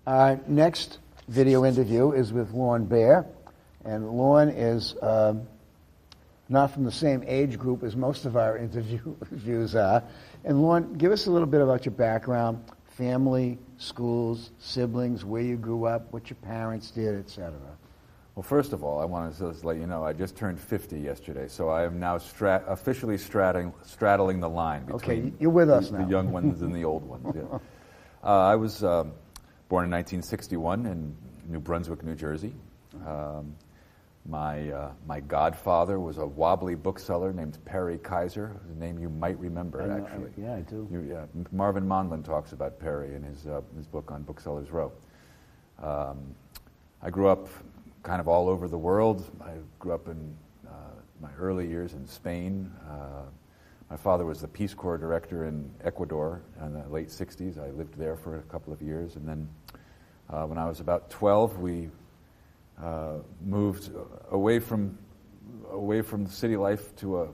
Our next video interview is with Lorne Bair, and Lorne is not from the same age group as most of our interviews are. And Lorne, give us a little bit about your background, family, schools, siblings, where you grew up, what your parents did, etc. Well, first of all, I wanted to just let you know I just turned 50 yesterday, so I am now officially straddling the line between you're with us now. The young ones and the old ones. Yeah. I was born in 1961 in New Brunswick, New Jersey. My godfather was a wobbly bookseller named Perry Kaiser, a name you might remember, actually. Yeah, I do. Marvin Monlin talks about Perry in his book on Booksellers Row. I grew up kind of all over the world. I grew up in my early years in Spain. My father was the Peace Corps director in Ecuador in the late 60s. I lived there for a couple of years. And then when I was about 12, we moved away from city life to a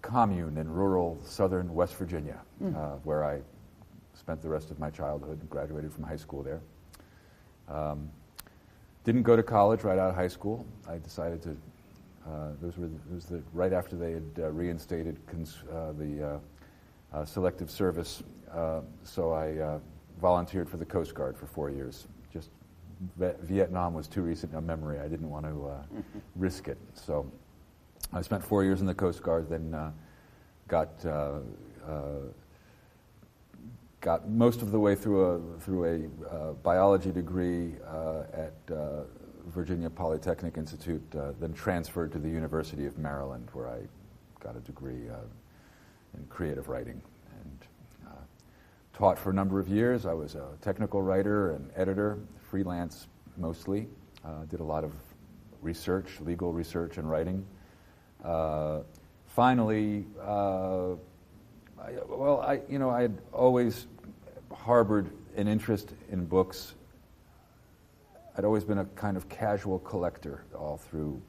commune in rural southern West Virginia, where I spent the rest of my childhood and graduated from high school there. Didn't go to college right out of high school. I decided to, it was right after they had reinstated the selective service, so I volunteered for the Coast Guard for 4 years. Just Vietnam was too recent a memory. I didn't want to risk it. So I spent 4 years in the Coast Guard, then got most of the way through a biology degree at Virginia Polytechnic Institute, then transferred to the University of Maryland, where I got a degree in creative writing and taught for a number of years. I was a technical writer and editor, freelance mostly. Did a lot of research, legal research and writing. Finally, I had always harbored an interest in books. I'd always been a kind of casual collector all through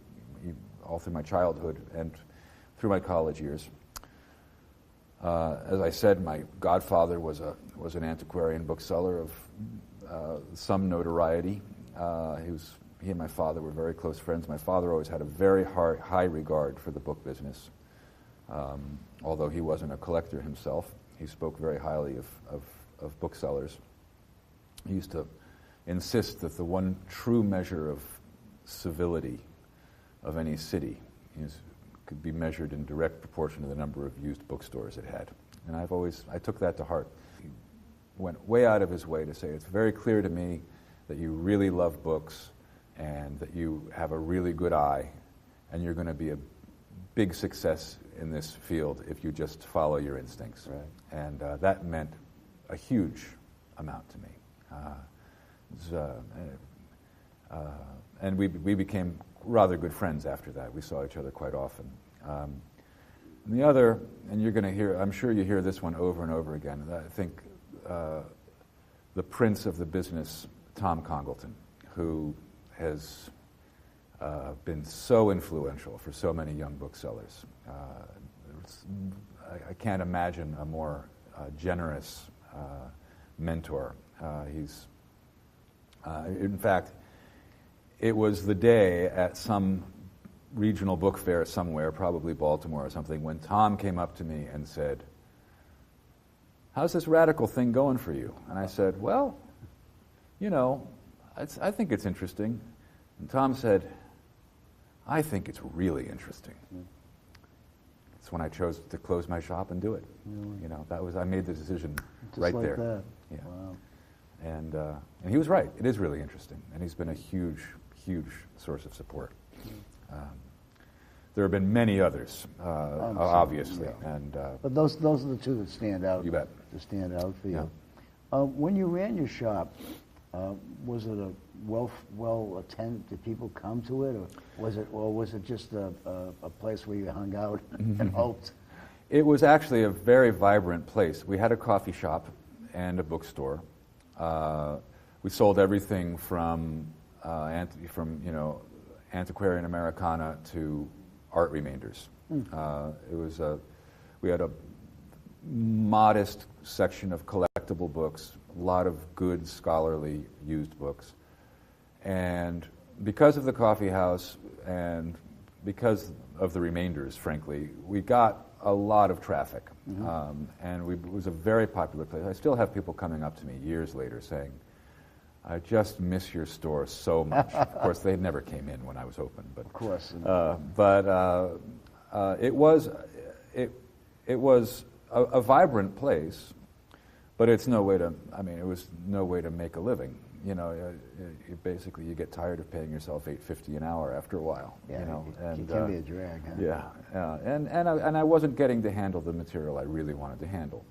my childhood and through my college years. As I said, my godfather was an antiquarian bookseller of some notoriety. He and my father were very close friends. My father always had a very high regard for the book business. Although he wasn't a collector himself, he spoke very highly of booksellers. He used to insist that the one true measure of civility of any city could be measured in direct proportion to the number of used bookstores it had. And I took that to heart. He went way out of his way to say, it's very clear to me that you really love books and that you have a really good eye and you're going to be a big success in this field if you just follow your instincts. Right. And that meant a huge amount to me. And we became rather good friends after that. We saw each other quite often. And the other, and you're going to hear, I'm sure you hear this one over and over again, I think the prince of the business, Tom Congleton, who has been so influential for so many young booksellers. I can't imagine a more generous mentor. In fact, it was the day at some regional book fair somewhere, probably Baltimore or something, when Tom came up to me and said, "How's this radical thing going for you?" And I said, "Well, I think it's interesting." And Tom said, "I think it's really interesting." It's when I chose to close my shop and do it. Really? I made the decision just right like there. That. Yeah. Wow. And he was right. It is really interesting, and he's been a huge source of support. There have been many others, obviously, yeah. and but those are the two that stand out. You bet. To stand out for you. Yeah. When you ran your shop, was it a well attended? Did people come to it, or was it just a place where you hung out and hoped? It was actually a very vibrant place. We had a coffee shop and a bookstore. We sold everything from antiquarian Americana to art remainders. We had a modest section of collectible books, a lot of good scholarly used books. And because of the coffee house and because of the remainders, frankly, we got a lot of traffic. And it was a very popular place. I still have people coming up to me years later saying, I just miss your store so much. Of course, they never came in when I was open. But, of course. It was a vibrant place, but it's no way to, it was no way to make a living. You know, basically you get tired of paying yourself $8.50 an hour after a while. Yeah, you know, it can be a drag. Huh? Yeah, and I wasn't getting to handle the material I really wanted to handle.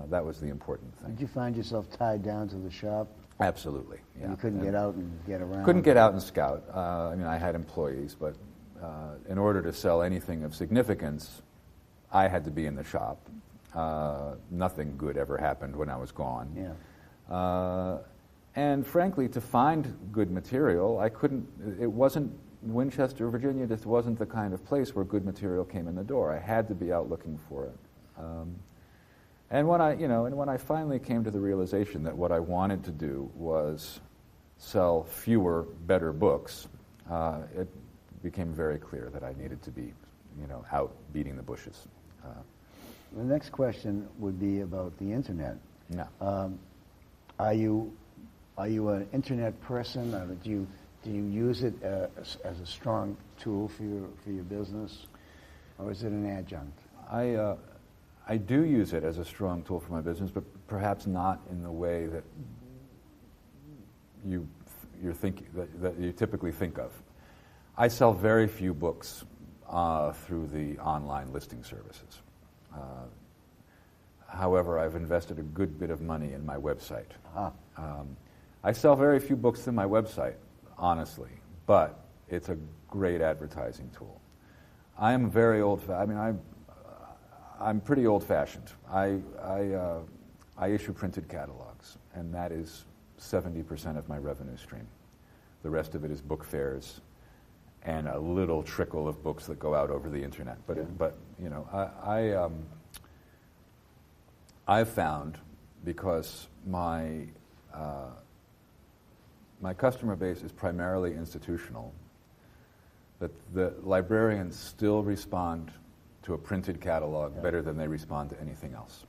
That was the important thing. Did you find yourself tied down to the shop? Absolutely. Yeah. You couldn't get out and get around? Couldn't get out and scout. I had employees, but in order to sell anything of significance, I had to be in the shop. Nothing good ever happened when I was gone. Yeah. And frankly, to find good material, it wasn't, Winchester, Virginia just wasn't the kind of place where good material came in the door. I had to be out looking for it. And when I finally came to the realization that what I wanted to do was sell fewer, better books, it became very clear that I needed to be, out beating the bushes. The next question would be about the internet. Yeah. Are you an internet person? Or do you use it as a strong tool for your business, or is it an adjunct? I do use it as a strong tool for my business, but perhaps not in the way that you're thinking that you typically think of. I sell very few books through the online listing services. However, I've invested a good bit of money in my website. I sell very few books through my website, honestly, but it's a great advertising tool. I am very I'm pretty old-fashioned. I issue printed catalogs, and that is 70% of my revenue stream. The rest of it is book fairs and a little trickle of books that go out over the internet. But I've found, because my customer base is primarily institutional, that the librarians still respond to a printed catalog better than they respond to anything else.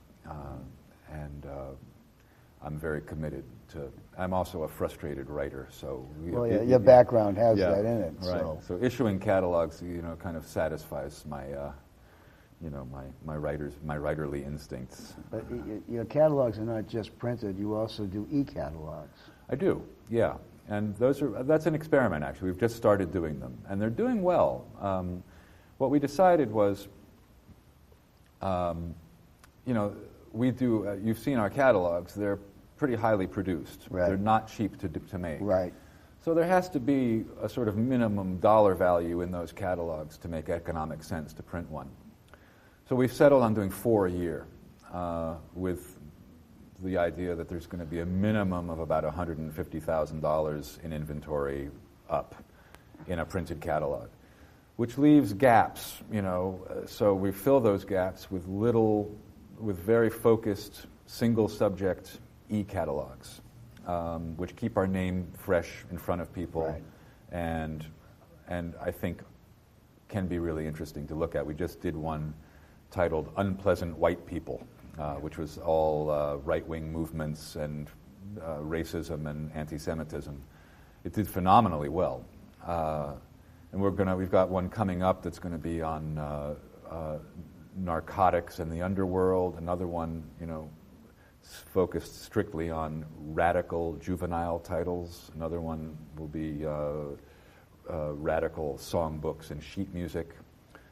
I'm very committed to, I'm also a frustrated writer, so... your background has that in it. Right. So issuing catalogs, kind of satisfies my, my writerly instincts. But your catalogs are not just printed, you also do e-catalogs. I do, yeah. And that's an experiment, actually. We've just started doing them, and they're doing well. What we decided was, we do, you've seen our catalogs, they're pretty highly produced. Right. They're not cheap to make. Right. So there has to be a sort of minimum dollar value in those catalogs to make economic sense to print one. So we've settled on doing 4 a year, with the idea that there's going to be a minimum of about $150,000 in inventory up in a printed catalog, which leaves gaps, so we fill those gaps with very focused, single subject e-catalogs, which keep our name fresh in front of people, right. and I think can be really interesting to look at. We just did one titled Unpleasant White People, which was all right-wing movements and racism and anti-Semitism. It did phenomenally well. And we've got one coming up that's going to be on narcotics and the underworld, another one, focused strictly on radical juvenile titles. Another one will be radical songbooks and sheet music.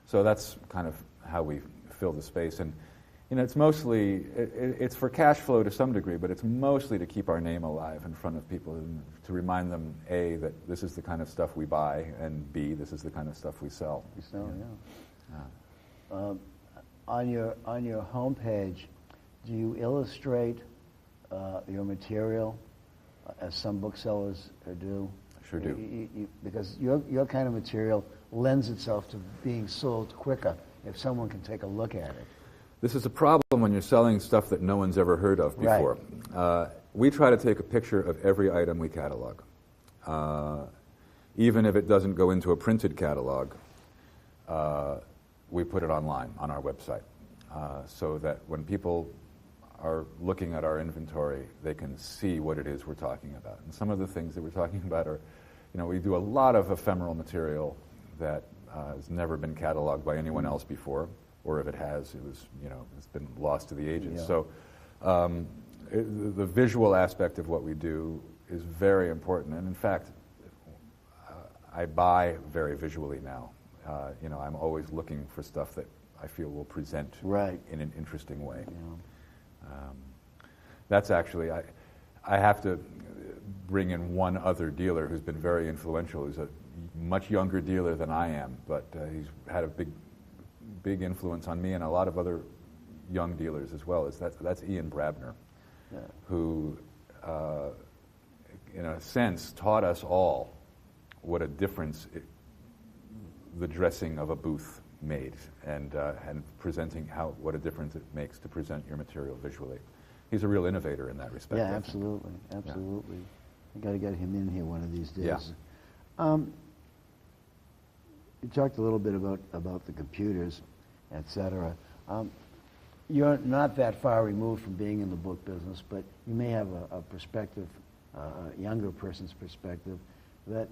So that's kind of how we fill the space. And it's mostly, it's for cash flow to some degree, but it's mostly to keep our name alive in front of people and to remind them, A, that this is the kind of stuff we buy, and B, this is the kind of stuff we sell. On your homepage, do you illustrate your material as some booksellers do? Sure do. Because your kind of material lends itself to being sold quicker if someone can take a look at it. This is a problem when you're selling stuff that no one's ever heard of before. Right. we try to take a picture of every item we catalog. Even if it doesn't go into a printed catalog, we put it online on our website, so that when people are looking at our inventory, they can see what it is we're talking about. And some of the things that we're talking about are, we do a lot of ephemeral material that has never been cataloged by anyone else before, or if it has, it was, it's been lost to the ages. Yeah. So the visual aspect of what we do is very important. And in fact, I buy very visually now. I'm always looking for stuff that I feel will present in an interesting way. Yeah. That's actually, I have to bring in one other dealer who's been very influential. He's a much younger dealer than I am, but he's had a big influence on me and a lot of other young dealers as well. That's Ian Brabner, who, in a sense, taught us all what a difference the dressing of a booth made, and presenting what a difference it makes to present your material visually. He's a real innovator in that respect. Yeah, absolutely. I got to get him in here one of these days. Yeah. You talked a little bit about the computers, etc. You're not that far removed from being in the book business, but you may have a perspective, a younger person's perspective, that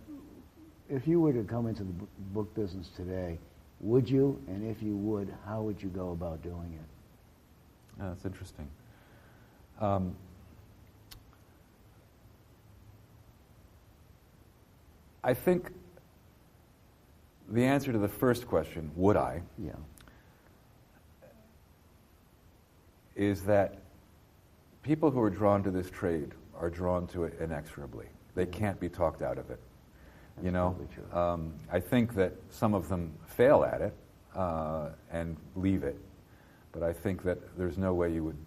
if you were to come into the book business today, would you? And if you would, how would you go about doing it? That's interesting. I think the answer to the first question, would I, is that people who are drawn to this trade are drawn to it inexorably. They can't be talked out of it. I think that some of them fail at it and leave it, but I think that there's no way you would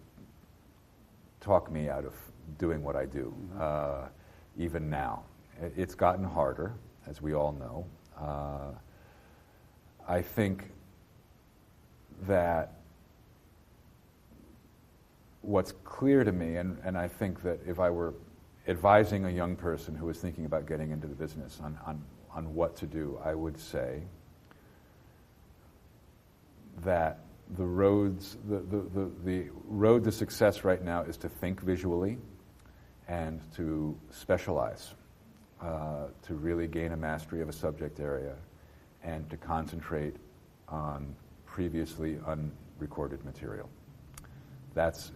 talk me out of doing what I do, even now. It's gotten harder, as we all know. I think that what's clear to me, and I think that if I were advising a young person who was thinking about getting into the business on what to do, I would say that the road to success right now is to think visually and to specialize, to really gain a mastery of a subject area and to concentrate on previously unrecorded material.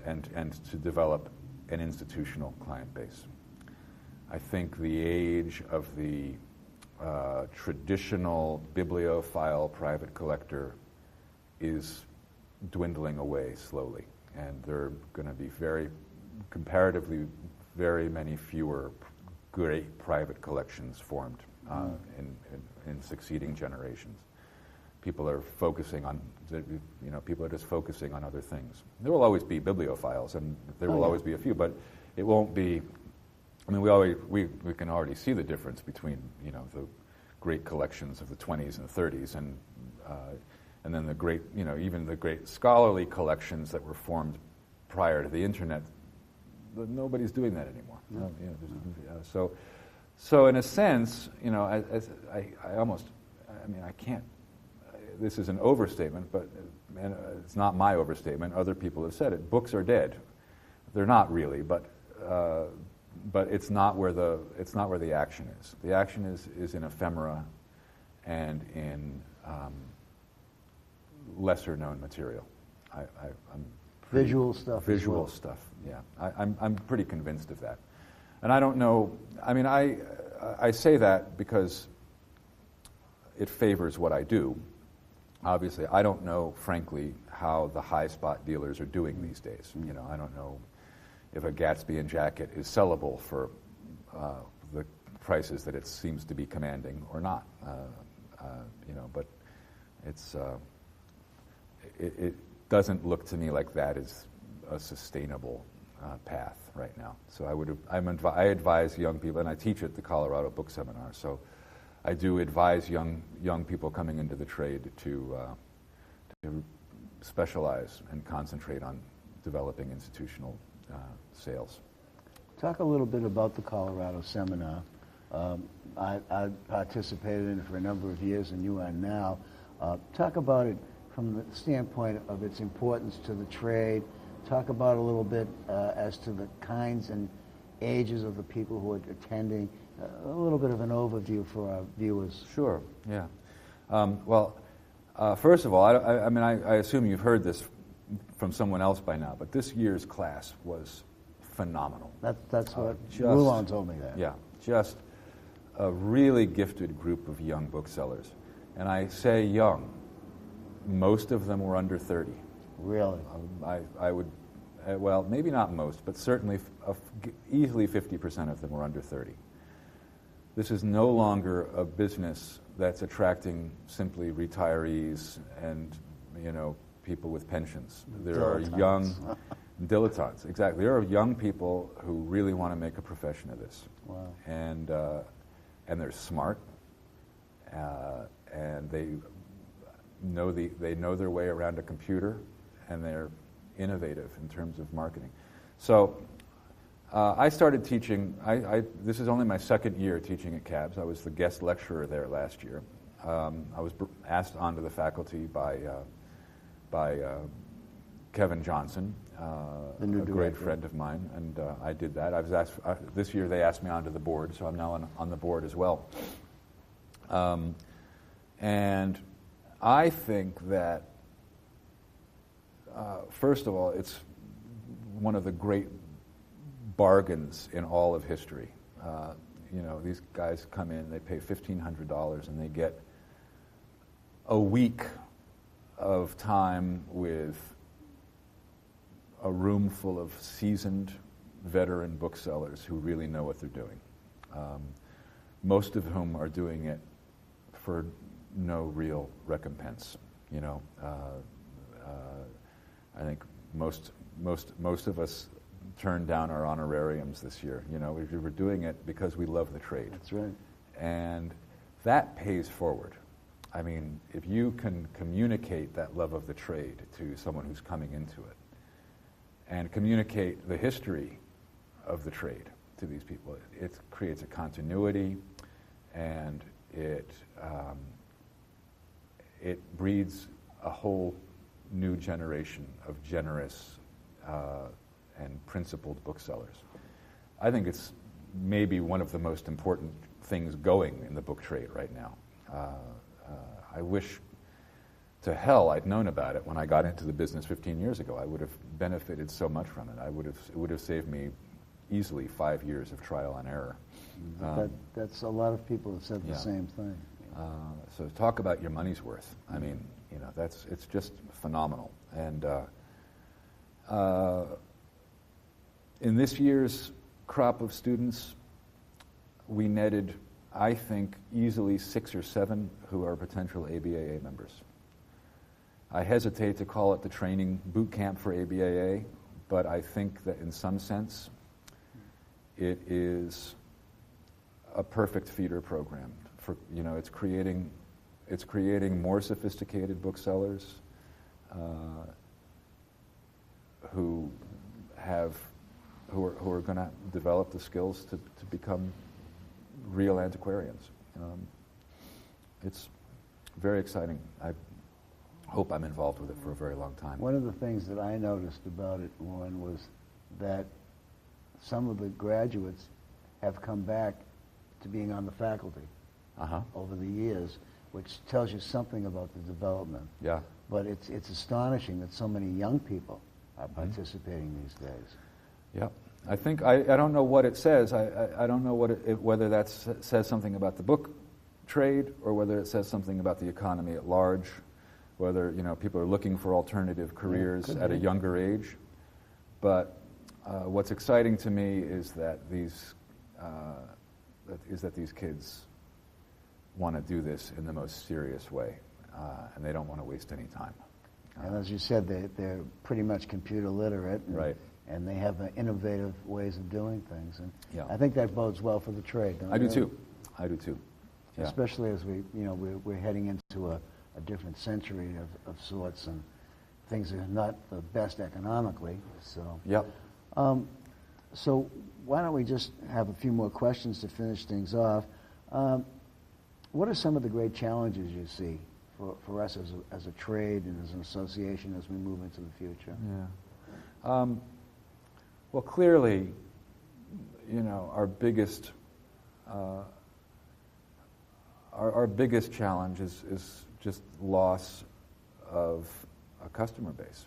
And to develop an institutional client base. I think the age of the traditional bibliophile private collector is dwindling away slowly, and there are going to be comparatively very many fewer great private collections formed in succeeding generations. People are focusing on, people are just focusing on other things. There will always be bibliophiles, and there will always be a few, but it won't be. I mean, we can already see the difference between the great collections of the 20s and 30s, and then the great, even the great scholarly collections that were formed prior to the internet. Nobody's doing that anymore. So in a sense, I can't. This is an overstatement, but it's not my overstatement. Other people have said it. Books are dead. They're not really, but it's not where the action is. The action is in ephemera and in lesser known material. Visual stuff. Visual stuff. Yeah, I'm pretty convinced of that. And I don't know. I mean, I say that because it favors what I do. Obviously, I don't know, frankly, how the high spot dealers are doing these days. I don't know if a Gatsby and jacket is sellable for the prices that it seems to be commanding or not. But it doesn't look to me like that is a sustainable path right now. So I advise young people, and I teach at the Colorado Book Seminar. So I do advise young people coming into the trade to specialize and concentrate on developing institutional sales. Talk a little bit about the Colorado Seminar. I participated in it for a number of years, and you are now. Talk about it from the standpoint of its importance to the trade. Talk about a little bit as to the kinds and ages of the people who are attending. A little bit of an overview for our viewers. Sure, yeah. First of all, I assume you've heard this from someone else by now, but this year's class was phenomenal. That's what Rulon told me that. Yeah, just a really gifted group of young booksellers. And I say young. Most of them were under 30. Really? I would, well, maybe not most, but certainly easily 50% of them were under 30. This is no longer a business that's attracting simply retirees and, people with pensions. There are young dilettantes, exactly. There are young people who really want to make a profession of this. Wow. And they're smart, and they know their way around a computer, and they're innovative in terms of marketing. So I started teaching. This is only my second year teaching at CABS. I was the guest lecturer there last year. I was asked onto the faculty by Kevin Johnson, a great friend of mine, and I did that. I was asked this year. They asked me onto the board, so I'm now on the board as well. And I think that first of all, it's one of the great bargains in all of history. These guys come in, they pay $1,500, and they get a week of time with a room full of seasoned veteran booksellers who really know what they're doing. Most of whom are doing it for no real recompense. I think most of us turned down our honorariums this year. We were doing it because we love the trade. That's right. And that pays forward. I mean, if you can communicate that love of the trade to someone who's coming into it, and communicate the history of the trade to these people, it creates a continuity, and it breeds a whole new generation of generous and principled booksellers. I think it's maybe one of the most important things going in the book trade right now. I wish to hell I'd known about it when I got into the business 15 years ago. I would have benefited so much from it. It would have saved me easily 5 years of trial and error. That's a lot of people have said the same thing. So talk about your money's worth. I mean, it's just phenomenal. And in this year's crop of students, we netted, I think, easily 6 or 7 who are potential ABAA members. I hesitate to call it the training boot camp for ABAA, but I think that in some sense it is a perfect feeder program for, it's creating more sophisticated booksellers who are going to develop the skills to become real antiquarians. It's very exciting. I hope I'm involved with it for a very long time. One of the things that I noticed about it, Lorne, was that some of the graduates have come back to being on the faculty over the years, which tells you something about the development. Yeah. But it's astonishing that so many young people are participating these days. Yeah. I think, I don't know what it says. I don't know whether that says something about the book trade or whether it says something about the economy at large, whether people are looking for alternative careers at a younger age. But what's exciting to me is that these kids want to do this in the most serious way, and they don't want to waste any time. And as you said, they're pretty much computer literate. Right. And they have innovative ways of doing things. And Yeah. I think that bodes well for the trade, don't you? I do too. Yeah. Especially as we're heading into a different century of sorts, and things are not the best economically. So. Yep. So why don't we just have a few more questions to finish things off? What are some of the great challenges you see for us as a trade and as an association as we move into the future? Yeah. Well, clearly, our biggest challenge is just loss of a customer base.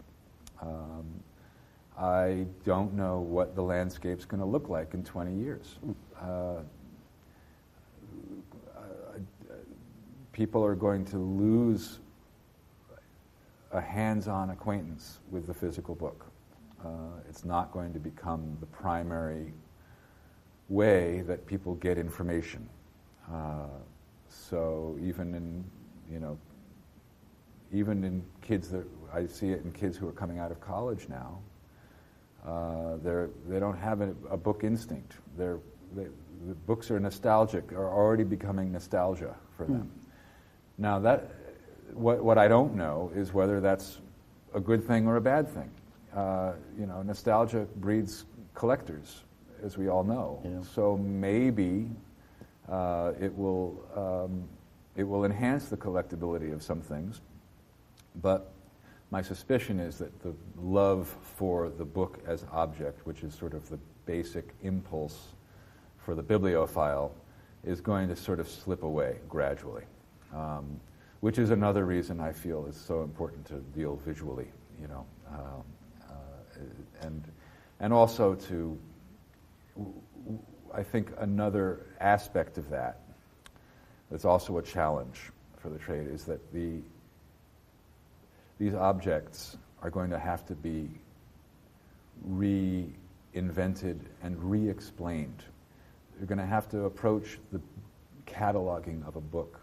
I don't know what the landscape's going to look like in 20 years. People are going to lose a hands-on acquaintance with the physical book. It's not going to become the primary way that people get information. So even in kids that I see it in kids who are coming out of college now, they don't have a book instinct. The books are nostalgic, are already becoming nostalgia for them. Now what I don't know is whether that's a good thing or a bad thing. Nostalgia breeds collectors, as we all know. Yeah. So maybe it will enhance the collectability of some things, but my suspicion is that the love for the book as object, which is sort of the basic impulse for the bibliophile, is going to sort of slip away gradually, which is another reason I feel it's so important to deal visually, and also to, I think another aspect of that that's also a challenge for the trade is that these objects are going to have to be reinvented and re-explained. You're going to have to approach the cataloging of a book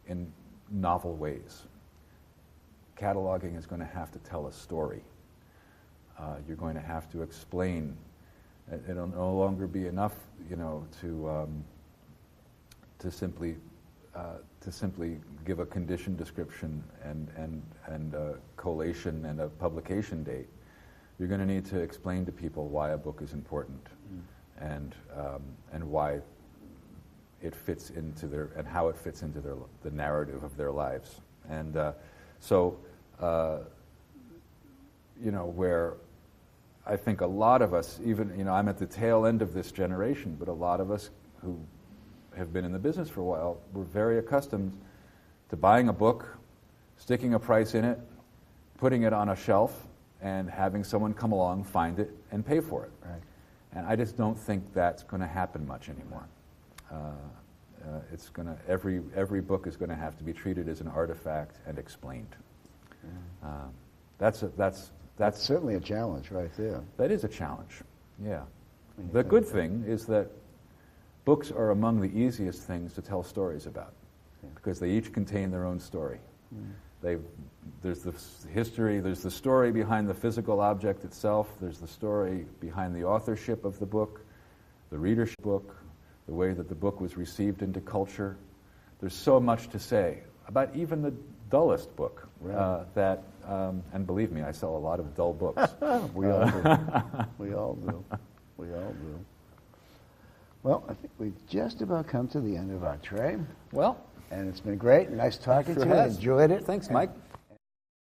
in novel ways. Cataloging is going to have to tell a story. You're going to have to explain. It'll no longer be enough, to simply give a condition description and a collation and a publication date. You're going to need to explain to people why a book is important, and why it fits into and how it fits into the narrative of their lives. And where I think a lot of us, even, I'm at the tail end of this generation, but a lot of us who have been in the business for a while, we're very accustomed to buying a book, sticking a price in it, putting it on a shelf, and having someone come along, find it, and pay for it. Right. And I just don't think that's going to happen much anymore. It's going to every book is going to have to be treated as an artifact and explained. That's certainly a challenge right there. That is a challenge. Yeah. The good thing is that books are among the easiest things to tell stories about, because they each contain their own story. There's the history, there's the story behind the physical object itself, there's the story behind the authorship of the book, the readership book, the way that the book was received into culture. There's so much to say about even the dullest book. Right. And believe me, I sell a lot of dull books. We all do. We all do. We all do. Well, I think we've just about come to the end of our trade. Well, and it's been great. Nice talking to you. I enjoyed it. Thanks, Mike.